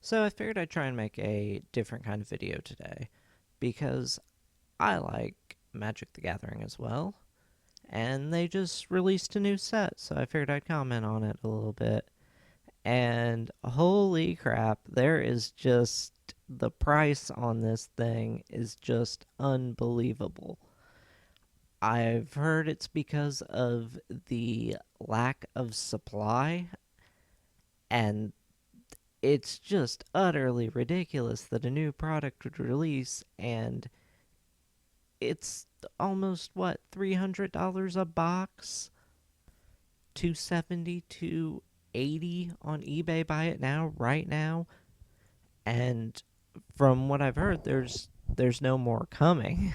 So I figured I'd try and make a different kind of video today because I like Magic the Gathering as well, and they just released a new set, so I figured I'd comment on it a little bit. And holy crap, there is just the price on this thing is just unbelievable. I've heard it's because of the lack of supply, and it's just utterly ridiculous that a new product would release and it's almost what, $300 a box, 270 to 80 on eBay. Buy it now, right now. And from what I've heard, there's no more coming.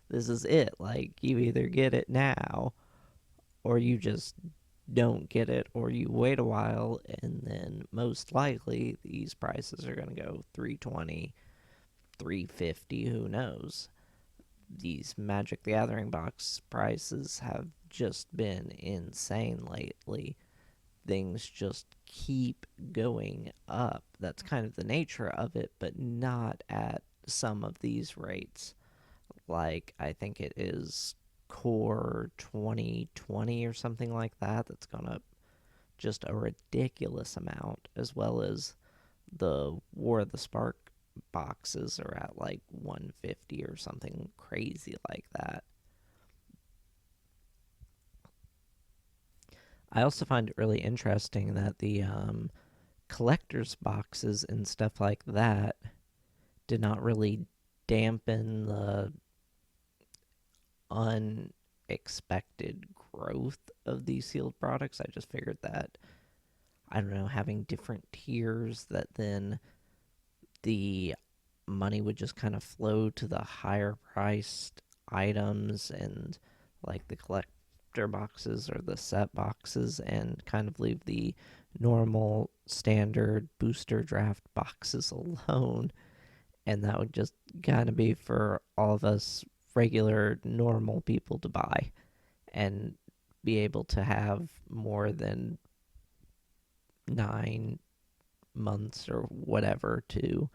This is it. Like, you either get it now or you just don't get it, or you wait a while, and then most likely these prices are going to go 320, 350, who knows. These Magic the Gathering box prices have just been insane lately. Things just keep going up. That's kind of the nature of it, but not at some of these rates. Like, I think it is Core 2020 or something like that, that's gone up just a ridiculous amount, as well as the War of the Spark boxes are at like 150 or something crazy like that. I also find it really interesting that the collector's boxes and stuff like that did not really dampen the unexpected growth of these sealed products. I just figured that, I don't know, having different tiers, that then the money would just kind of flow to the higher priced items, and like the collector boxes or the set boxes, and kind of leave the normal standard booster draft boxes alone. And that would just kind of be for all of us regular normal people to buy and be able to have more than 9 months or whatever to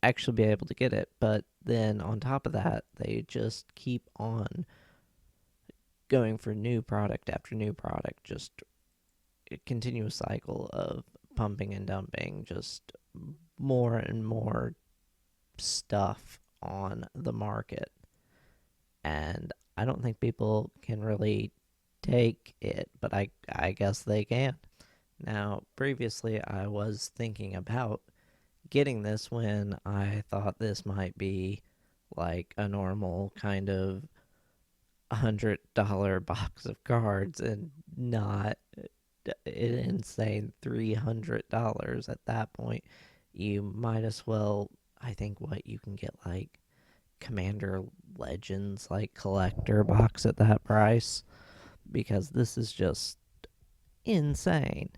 actually be able to get it. But then on top of that, they just keep on going for new product after new product, just a continuous cycle of pumping and dumping, just more and more stuff on the market. And I don't think people can really take it, but I guess they can. Now, previously, I was thinking about getting this when I thought this might be like a normal kind of $100 box of cards, and not an insane $300 at that point. You might as well, I think, what you can get like Commander Legends, like collector box at that price, because this is just insane.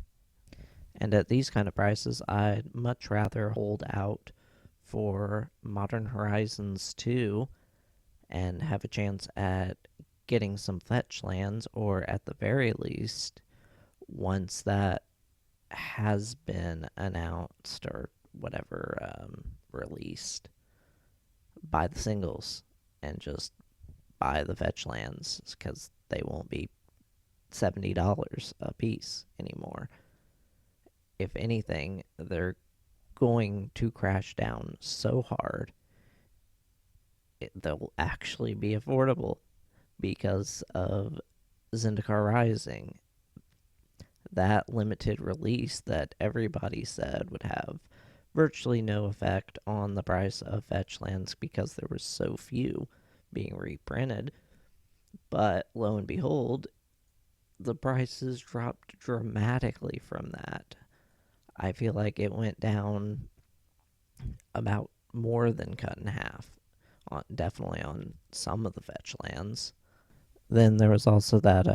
And at these kind of prices, I'd much rather hold out for Modern Horizons 2 and have a chance at getting some fetch lands, or at the very least, once that has been announced or whatever, released, buy the singles and just buy the fetch lands, because they won't be $70 a piece anymore. If anything, they're going to crash down so hard they'll actually be affordable because of Zendikar Rising. That limited release that everybody said would have virtually no effect on the price of fetch lands because there were so few being reprinted. But lo and behold, the prices dropped dramatically from that. I feel like it went down about more than cut in half, definitely on some of the fetch lands. Then there was also that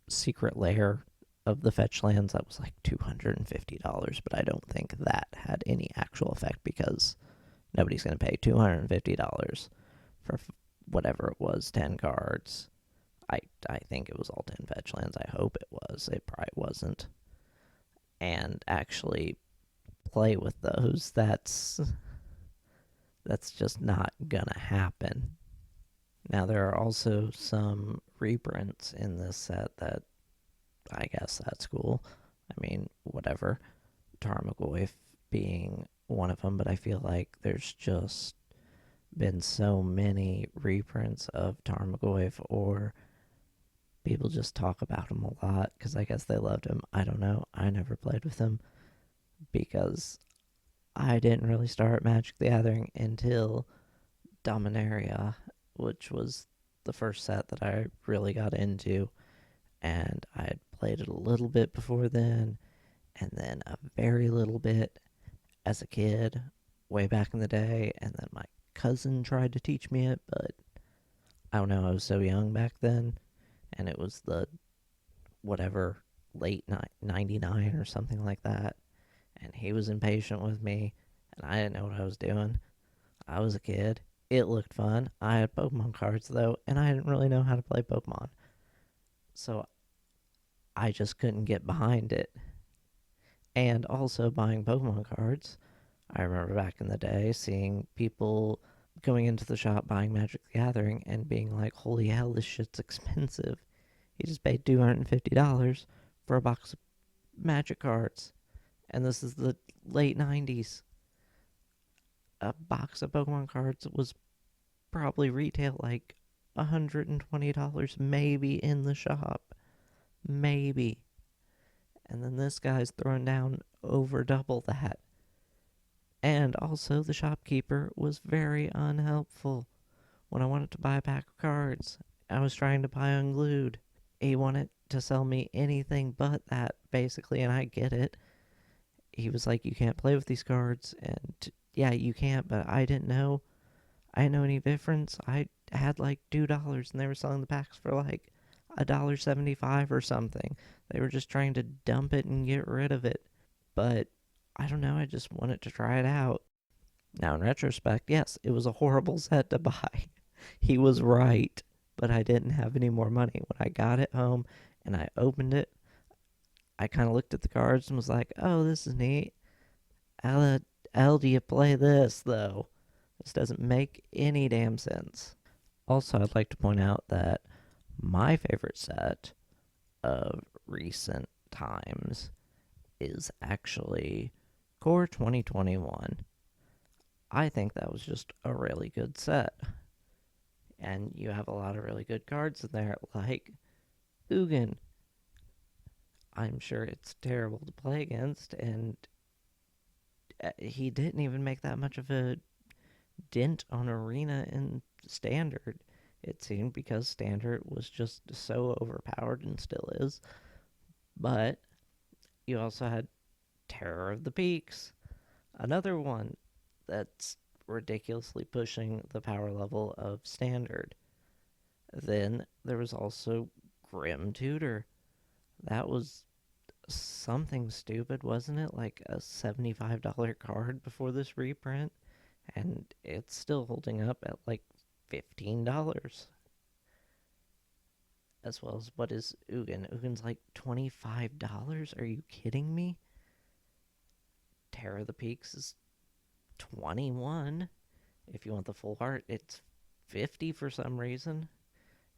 secret layer of the fetch lands that was like $250, but I don't think that had any actual effect because nobody's going to pay $250 for whatever it was, 10 cards. I think it was all 10 fetch lands. I hope it was. It probably wasn't. And actually, play with those. That's just not gonna happen. Now there are also some reprints in this set that I guess that's cool. I mean, whatever. Tarmogoyf being one of them, but I feel like there's just been so many reprints of Tarmogoyf, or people just talk about him a lot because I guess they loved him. I don't know. I never played with him because I didn't really start Magic the Gathering until Dominaria, which was the first set that I really got into, and I had played it a little bit before then, and then a very little bit as a kid, way back in the day, and then my cousin tried to teach me it, but I don't know, I was so young back then, and it was the whatever late 99 or something like that, and he was impatient with me, and I didn't know what I was doing. I was a kid. It looked fun. I had Pokemon cards though, and I didn't really know how to play Pokemon. So I just couldn't get behind it. And also buying Pokemon cards. I remember back in the day seeing people going into the shop buying Magic the Gathering and being like, holy hell, this shit's expensive. You just paid $250 for a box of Magic cards. And this is the late 90s. A box of Pokemon cards was probably retail like $120 maybe in the shop. Maybe. And then this guy's throwing down over double that. And also, the shopkeeper was very unhelpful. When I wanted to buy a pack of cards, I was trying to buy unglued. He wanted to sell me anything but that, basically, and I get it. He was like, you can't play with these cards. And yeah, you can't, but I didn't know. I didn't know any difference. I had like $2 and they were selling the packs for like $1.75 or something. They were just trying to dump it and get rid of it. But I don't know, I just wanted to try it out. Now, in retrospect, yes, it was a horrible set to buy. He was right, but I didn't have any more money. When I got it home and I opened it, I kind of looked at the cards and was like, oh, this is neat. How the hell do you play this, though? This doesn't make any damn sense. Also, I'd like to point out that my favorite set of recent times is actually Core 2021. I think that was just a really good set. And you have a lot of really good cards in there, like Ugin. I'm sure it's terrible to play against, and he didn't even make that much of a dent on Arena in Standard, it seemed, because Standard was just so overpowered and still is. But you also had Terror of the Peaks, another one that's ridiculously pushing the power level of Standard. Then there was also Grim Tutor. That was something stupid, wasn't it? Like a $75 card before this reprint, and it's still holding up at like $15. As well as, what is Ugin? Ugin's like $25? Are you kidding me? Terror of the Peaks is 21. If you want the full art, it's 50 for some reason.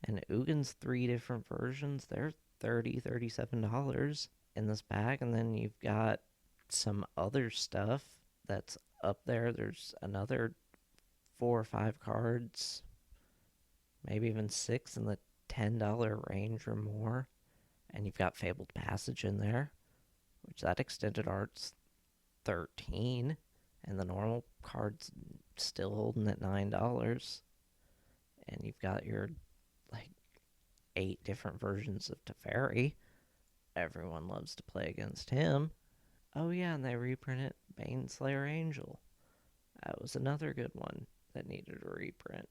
And Ugin's three different versions. They're $37 in this pack. And then you've got some other stuff that's up there. There's another 4 or 5 cards, maybe even 6 in the $10 range or more. And you've got Fabled Passage in there, which that extended art's 13, and the normal card's still holding at $9. And you've got your like 8 different versions of Teferi. Everyone loves to play against him. Oh yeah, and they reprinted Baneslayer Angel. That was another good one that needed a reprint.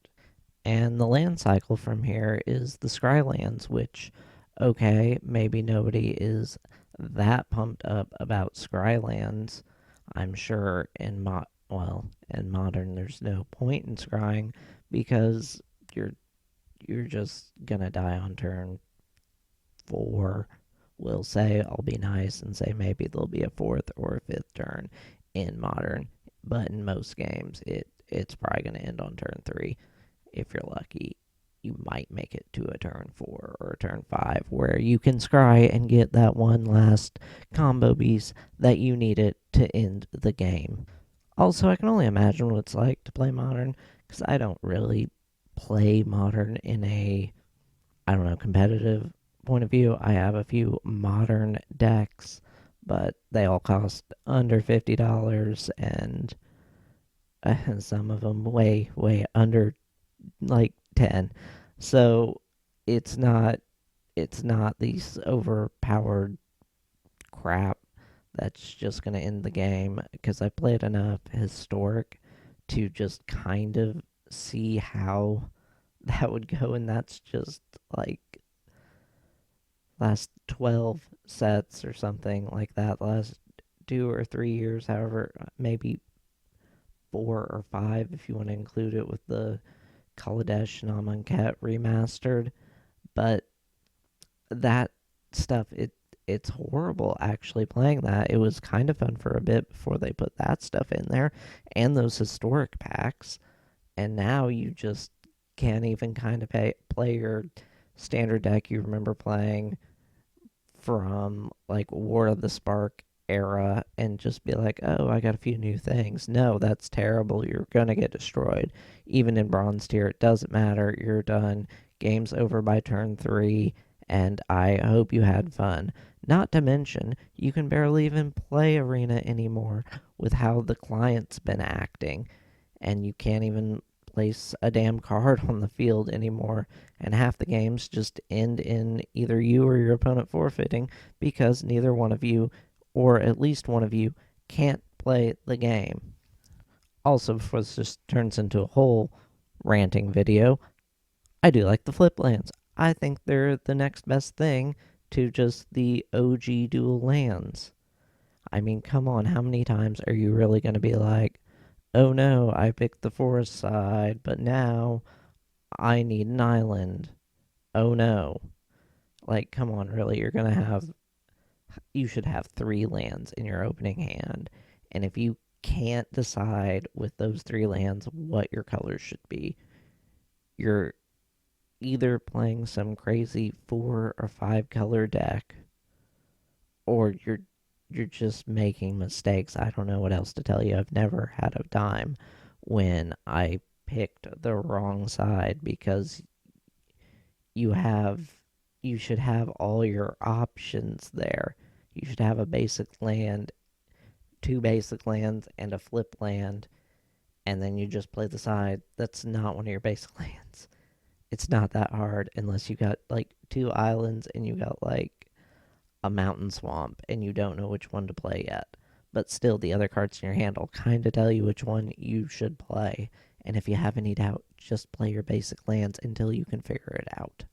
And the land cycle from here is the Scrylands, which, okay, maybe nobody is that pumped up about Scrylands. I'm sure in modern there's no point in scrying because you're just gonna die on turn 4. We'll say, I'll be nice and say maybe there'll be a 4th or a 5th turn in Modern, but in most games, it's probably going to end on turn 3. If you're lucky, you might make it to a turn 4 or a turn 5 where you can scry and get that one last combo piece that you needed to end the game. Also, I can only imagine what it's like to play Modern because I don't really play Modern in a, I don't know, competitive point of view. I have a few Modern decks, but they all cost under $50 and some of them way under like 10. So it's not it's not these overpowered crap that's just going to end the game because I played enough historic to just kind of see how that would go, and that's just like last 12 sets or something like that, last 2 or 3 years, however, maybe 4 or 5 if you want to include it with the Kaladesh Namanket remastered. But that stuff, it's horrible actually playing that. It was kind of fun for a bit before they put that stuff in there and those historic packs. And now you just can't even kind of play your standard deck you remember playing from like War of the Spark era and just be like, oh, I got a few new things. No, that's terrible. You're going to get destroyed. Even in Bronze tier, it doesn't matter. You're done. Game's over by turn 3, and I hope you had fun. Not to mention, you can barely even play Arena anymore with how the client's been acting, and you can't even place a damn card on the field anymore, and half the games just end in either you or your opponent forfeiting because neither one of you, or at least one of you, can't play the game. Also, before this just turns into a whole ranting video, I do like the flip lands. I think they're the next best thing to just the OG dual lands. I mean, come on, how many times are you really going to be like, oh no, I picked the forest side, but now I need an island. Oh no. Like, come on, really, you should have 3 lands in your opening hand. And if you can't decide with those 3 lands what your colors should be, you're either playing some crazy 4 or 5 color deck, or you're just making mistakes. I don't know what else to tell you. I've never had a time when I picked the wrong side because you have you should have all your options there. You should have a basic land, 2 basic lands, and a flip land, and then you just play the side that's not one of your basic lands. It's not that hard unless you got like 2 islands and you got like a mountain swamp and you don't know which one to play yet. But still, the other cards in your hand will kind of tell you which one you should play. And if you have any doubt, just play your basic lands until you can figure it out.